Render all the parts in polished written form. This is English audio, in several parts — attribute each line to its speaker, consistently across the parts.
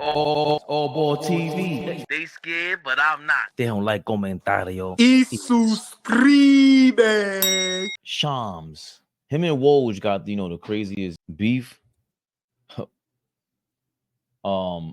Speaker 1: AllBall TV.
Speaker 2: They scared, but I'm not.
Speaker 1: They don't like comentario.
Speaker 3: Y suscribe.
Speaker 1: Shams. Him and Woj got the craziest beef. But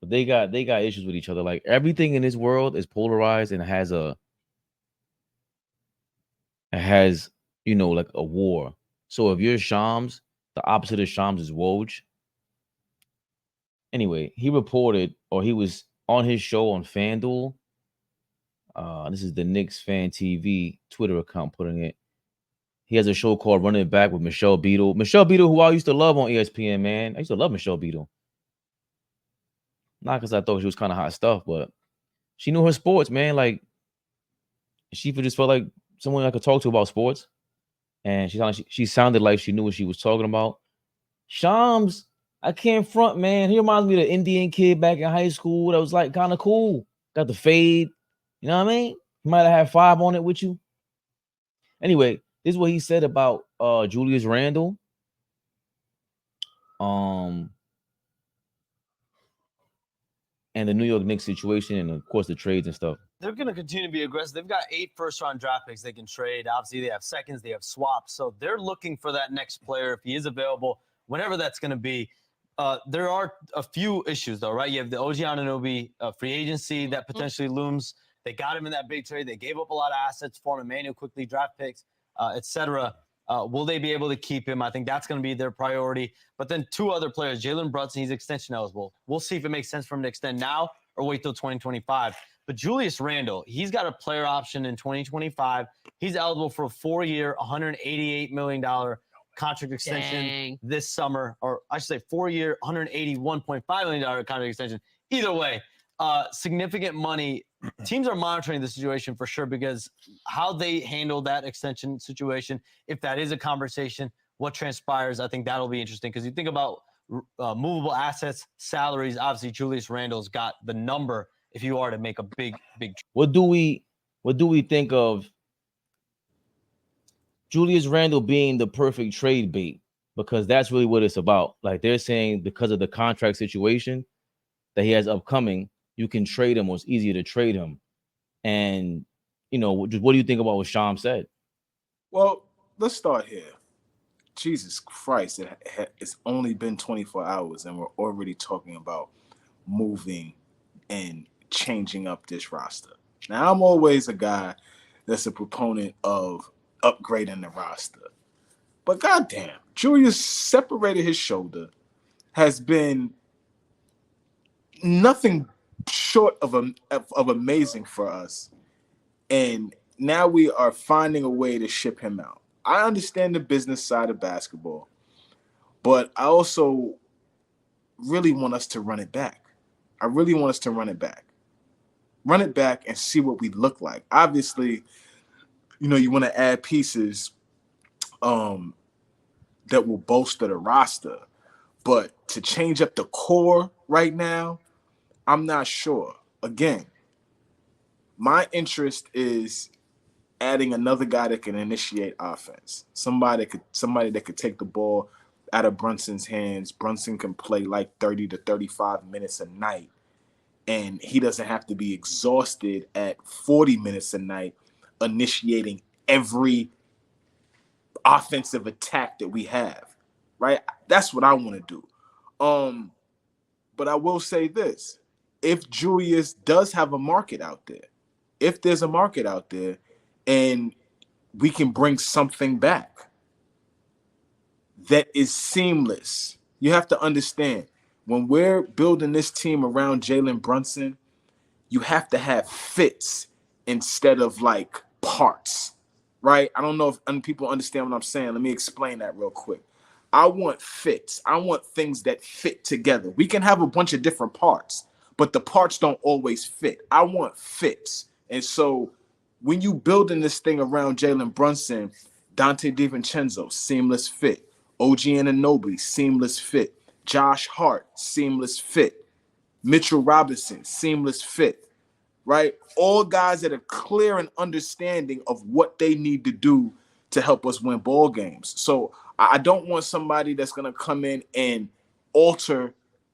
Speaker 1: they got issues with each other. Like everything in this world is polarized and has like a war. So if you're Shams, the opposite of Shams is Woj. Anyway, he reported, or he was on his show on FanDuel. This is the Knicks Fan TV Twitter account putting it. He has a show called Running It Back with Michelle Beadle. Michelle Beadle, who I used to love on ESPN, man. I used to love Michelle Beadle. Not because I thought she was kind of hot stuff, but she knew her sports, man. Like, she just felt like someone I could talk to about sports. And she sounded like she knew what she was talking about. Shams, I can't front, man. He reminds me of the Indian kid back in high school that was like kind of cool. Got the fade. You know what I mean? He might have had 5 on it with you. Anyway, this is what he said about Julius Randle. And the New York Knicks situation, and of course the trades and stuff.
Speaker 4: They're going to continue to be aggressive. They've got 8 first-round draft picks they can trade. Obviously, they have seconds, they have swaps. So they're looking for that next player if he is available, whenever that's going to be. There are a few issues, though, right? You have the OG Anunoby free agency that potentially looms. They got him in that big trade. They gave up a lot of assets for him, Emmanuel quickly, draft picks, etc. Will they be able to keep him? I think that's going to be their priority. But then 2 other players, Jalen Brunson, he's extension eligible. We'll see if it makes sense for him to extend now or wait till 2025. But Julius Randle, he's got a player option in 2025. He's eligible for a 4-year, $188 million contract extension this summer. Or I should say 4-year, $181.5 million contract extension. Either way, significant money. Teams are monitoring the situation for sure, because how they handle that extension situation, if that is a conversation, what transpires, I think that'll be interesting. Because you think about movable assets, salaries, obviously Julius Randle's got the number if you are to make a big.
Speaker 1: What do we think of Julius Randle being the perfect trade bait? Because that's really what it's about. Like they're saying, because of the contract situation that he has upcoming, you can trade him, or it's easier to trade him. And, what do you think about what Sham said?
Speaker 3: Well, let's start here. Jesus Christ, it's only been 24 hours and we're already talking about moving and changing up this roster. Now, I'm always a guy that's a proponent of upgrading the roster. But goddamn, Julius separated his shoulder, has been nothing short of amazing for us, and now we are finding a way to ship him out. I understand the business side of basketball, but I also really want us to run it back. I really want us to run it back and see what we look like. Obviously, you want to add pieces that will bolster the roster, but to change up the core right now, I'm not sure. Again, my interest is adding another guy that can initiate offense. Somebody that could take the ball out of Brunson's hands. Brunson can play like 30 to 35 minutes a night, and he doesn't have to be exhausted at 40 minutes a night initiating every offensive attack that we have, right? That's what I want to do. But I will say this. If Julius does have a market out there, if there's a market out there and we can bring something back that is seamless, you have to understand, when we're building this team around Jalen Brunson, you have to have fits instead of like parts, right? I don't know if people understand what I'm saying. Let me explain that real quick. I want fits. I want things that fit together. We can have a bunch of different parts, but the parts don't always fit. I want fits. And so when you building this thing around Jalen Brunson, Dante DiVincenzo, seamless fit. OG Anunoby, seamless fit. Josh Hart, seamless fit. Mitchell Robinson, seamless fit. Right? All guys that are clear and understanding of what they need to do to help us win ball games. So I don't want somebody that's going to come in and alter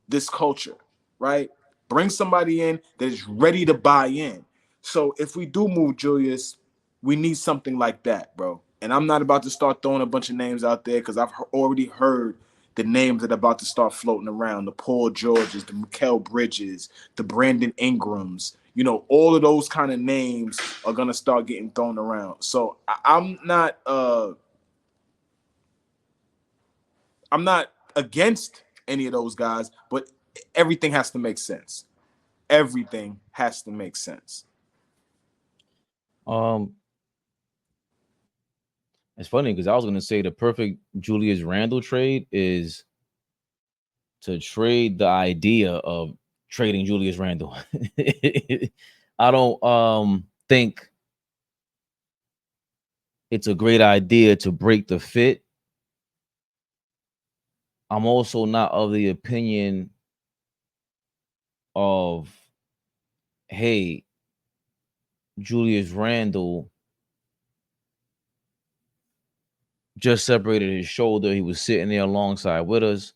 Speaker 3: this culture, right? Bring somebody in that is ready to buy in. So if we do move Julius, we need something like that, bro. And I'm not about to start throwing a bunch of names out there because I've already heard the names that are about to start floating around: the Paul Georges, the Mikal Bridges, the Brandon Ingrams. You know, all of those kind of names are gonna start getting thrown around. So I'm not against any of those guys, but everything has to make sense. Everything has to make sense.
Speaker 1: Um, it's funny because I was gonna say the perfect Julius Randle trade is to trade the idea of trading Julius Randle. I don't think it's a great idea to break the fit. I'm also not of the opinion of, hey, Julius Randle just separated his shoulder. He was sitting there alongside with us.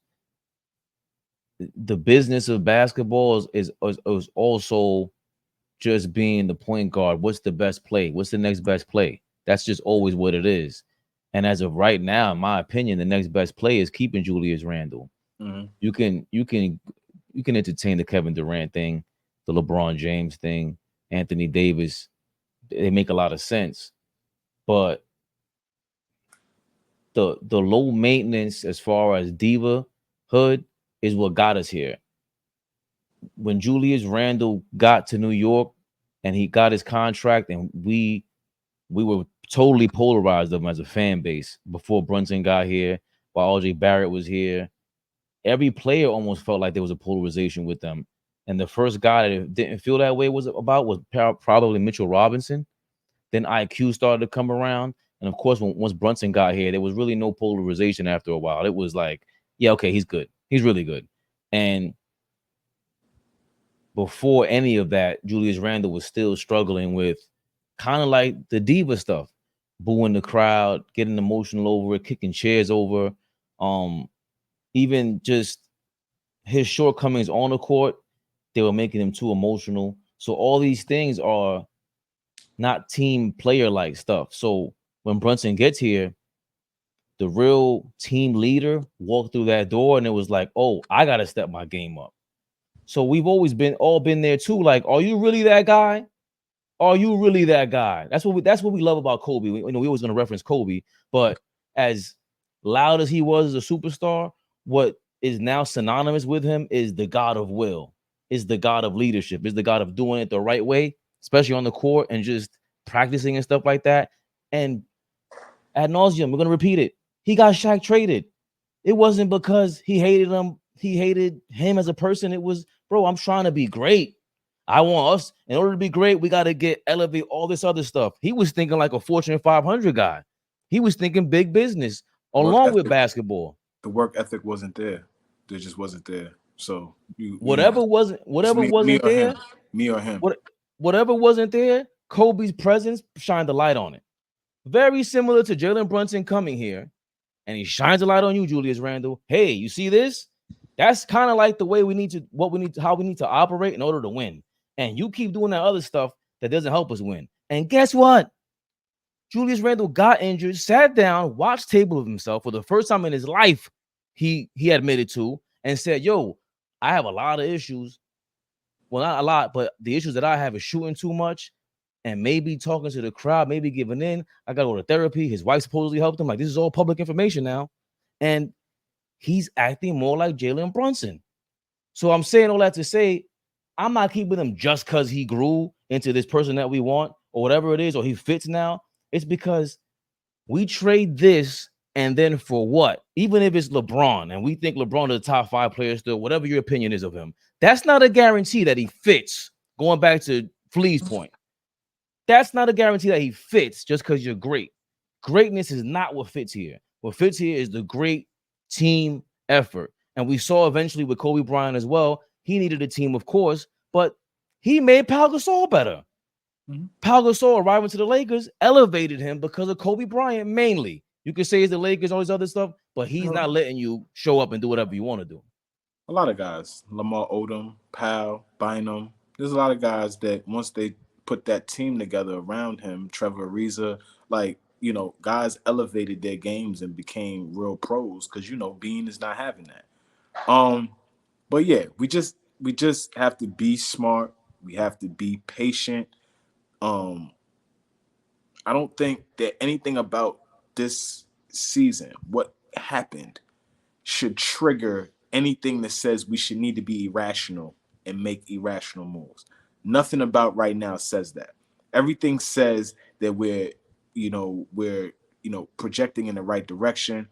Speaker 1: The business of basketball is also just being the point guard. What's the best play? What's the next best play? That's just always what it is. And as of right now, in my opinion, the next best play is keeping Julius Randle.
Speaker 3: Mm-hmm.
Speaker 1: You can entertain the Kevin Durant thing, the LeBron James thing, Anthony Davis. They make a lot of sense, but the low maintenance as far as diva hood is what got us here. When Julius Randle got to New York and he got his contract, and we were totally polarized of him as a fan base before Brunson got here, while RJ Barrett was here. Every player almost felt like there was a polarization with them. And the first guy that didn't feel that way was probably Mitchell Robinson. Then IQ started to come around. And of course, once Brunson got here, there was really no polarization after a while. It was like, yeah, okay, he's good. He's really good. And before any of that, Julius Randle was still struggling with kind of like the diva stuff, booing the crowd, getting emotional over it, kicking chairs over. Even just his shortcomings on the court, they were making him too emotional. So all these things are not team player like stuff. So when Brunson gets here, the real team leader walked through that door and it was like, oh, I got to step my game up. So we've always been there too. Like, are you really that guy? Are you really that guy? That's what we love about Kobe. We always going to reference Kobe, but as loud as he was as a superstar, what is now synonymous with him is the God of will, is the God of leadership, is the God of doing it the right way, especially on the court and just practicing and stuff like that. And ad nauseum, we're going to repeat it. He got Shaq traded. It wasn't because he hated him. He hated him as a person. It was, bro, I'm trying to be great. I want us, in order to be great, we got to elevate all this other stuff. He was thinking like a Fortune 500 guy. He was thinking big business along with basketball.
Speaker 3: The work ethic wasn't there. There just wasn't there. So
Speaker 1: whatever wasn't there,
Speaker 3: me or him.
Speaker 1: Whatever wasn't there, Kobe's presence shined the light on it. Very similar to Jalen Brunson coming here, and he shines a light on you, Julius Randle. Hey, you see this? That's kind of like the way how we need to operate in order to win. And you keep doing that other stuff that doesn't help us win. And guess what? Julius Randle got injured, sat down, watched tape of himself for the first time in his life. He admitted to and said, "Yo, I have a lot of issues. Well, not a lot, but the issues that I have is shooting too much and maybe talking to the crowd, maybe giving in. I got to go to therapy. His wife supposedly helped him. Like, this is all public information now. And he's acting more like Jalen Brunson. So I'm saying all that to say, I'm not keeping him just because he grew into this person that we want or whatever it is, or he fits now. It's because we trade this, and then for what? Even if it's LeBron, and we think LeBron is a top 5 player still, whatever your opinion is of him, that's not a guarantee that he fits. Going back to Flea's point, that's not a guarantee that he fits just because you're great. Greatness is not what fits here. What fits here is the great team effort. And we saw eventually with Kobe Bryant as well, he needed a team, of course, but he made Pau Gasol better. Mm-hmm. Pau Gasol arriving to the Lakers elevated him because of Kobe Bryant mainly. You could say it's the Lakers, all this other stuff, but he's not letting you show up and do whatever you want to do.
Speaker 3: A lot of guys, Lamar Odom, Powell, Bynum. There's a lot of guys that once they put that team together around him, Trevor Ariza, like, guys elevated their games and became real pros because Bean is not having that. But yeah, we just have to be smart. We have to be patient. Um, I don't think that anything about this season, what happened, should trigger anything that says we should need to be irrational and make irrational moves. Nothing about right now says that. Everything says that we're projecting in the right direction.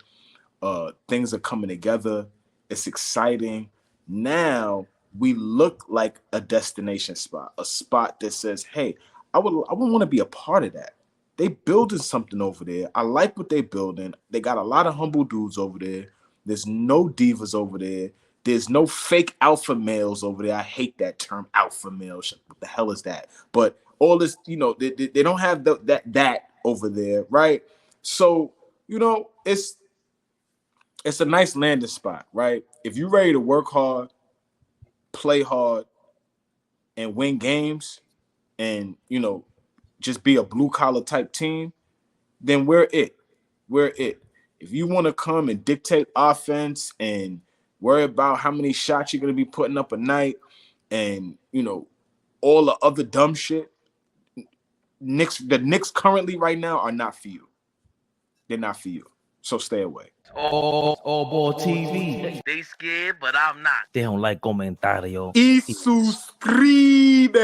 Speaker 3: Things are coming together. It's exciting. Now we look like a destination spot, a spot that says, "Hey, I would want to be a part of that." They building something over there. I like what they building. They got a lot of humble dudes over there. There's no divas over there. There's no fake alpha males over there. I hate that term, alpha male. What the hell is that? But all this, they don't have that over there, right? So it's a nice landing spot, right? If you're ready to work hard, play hard, and win games, and just be a blue collar type team, then we're it. We're it. If you want to come and dictate offense and worry about how many shots you're going to be putting up a night, and all the other dumb shit, the Knicks currently right now are not for you. They're not for you. So stay away.
Speaker 1: AllBall TV.
Speaker 2: They scared, but I'm not.
Speaker 1: They don't like comentario.
Speaker 3: Y suscribe.